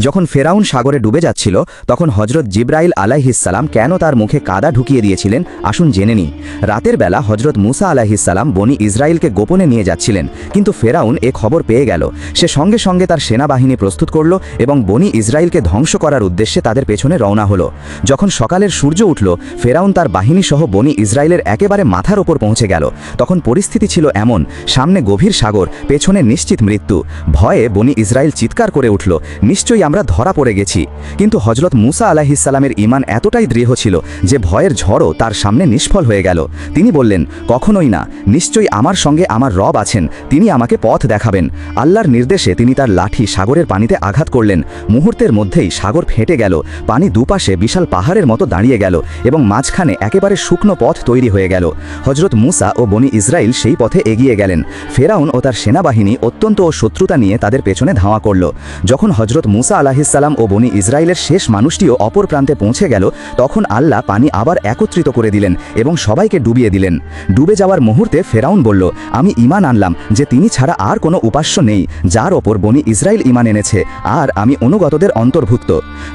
যখন ফেরাউন সাগরে ডুবে যাচ্ছিল তখন হজরত জিব্রাইল আলাইহিসসালাম কেন তার মুখে কাদা ঢুকিয়ে দিয়েছিলেন আসুন জেনে নিই। রাতের বেলা হজরত মুসা আলাইহিসসালাম বনি ইসরাইলকে গোপনে নিয়ে যাচ্ছিলেন, কিন্তু ফেরাউন এ খবর পেয়ে গেল। সে সঙ্গে সঙ্গে তার সেনাবাহিনী প্রস্তুত করল এবং বনি ইসরাইলকে ধ্বংস করার উদ্দেশ্যে তাদের পেছনে রওনা হলো। যখন সকালের সূর্য উঠল, ফেরাউন তার বাহিনী সহ বনি ইসরাইলের একেবারে মাথার ওপর পৌঁছে গেল। তখন পরিস্থিতি ছিল এমন, সামনে গভীর সাগর, পেছনে নিশ্চিত মৃত্যু। ভয়ে বনি ইসরাইল চিৎকার করে উঠল, নিশ্চয়ই আমরা ধরা পড়ে গেছি। কিন্তু হজরত মুসা আলাইহিসসালামের ঈমান এতটাই দৃঢ় ছিল যে ভয়ের ঝড়ও তার সামনে নিষ্ফল হয়ে গেল। তিনি বললেন, কখনোই না, নিশ্চয়ই আমার সঙ্গে আমার রব আছেন, তিনি আমাকে পথ দেখাবেন। আল্লাহর নির্দেশে তিনি তার লাঠি সাগরের পানিতে আঘাত করলেন। মুহূর্তের মধ্যেই সাগর ফেটে গেল, পানি দুপাশে বিশাল পাহাড়ের মতো দাঁড়িয়ে গেল এবং মাঝখানে একেবারে শুকনো পথ তৈরি হয়ে গেল। হজরত মুসা ও বনি ইসরাইল সেই পথে এগিয়ে গেলেন। ফেরাউন ও তার সেনাবাহিনী অত্যন্ত শত্রুতা নিয়ে তাদের পেছনে ধাওয়া করল। যখন হজরত মুসা আলাইহিসসালাম ও বনি ইসরাইলের শেষ মানুষটিও অপর প্রান্তে পৌঁছে গেল, তখন আল্লাহ পানি আবার একত্রিত করে দিলেন এবং সবাইকে ডুবিয়ে দিলেন। ডুবে যাওয়ার মুহূর্তে ফেরাউন বলল, আমি ঈমান আনলাম যে তিনি ছাড়া আর কোনো উপাস্য নেই যার ওপর বনি ইসরাইল ঈমান এনেছে, আর আমি অনুগতদের অন্তর্ভুক্ত।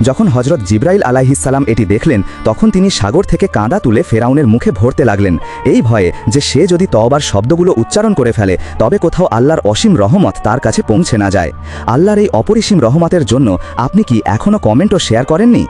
যখন হজরত জিব্রাইল আলাইহিসসালাম এটি দেখলেন, তখন তিনি সাগর থেকে কাঁদা তুলে ফেরাউনের মুখে ভরতে লাগলেন, এই ভয়ে যে সে যদি তওবার শব্দগুলো উচ্চারণ করে ফেলে তবে কোথাও আল্লাহর অসীম রহমত তার কাছে পৌঁছে না যায়। আল্লাহর এই অপরিসীম রহমতের জন্য আপনি কি এখনও কমেন্ট ও শেয়ার করেননি?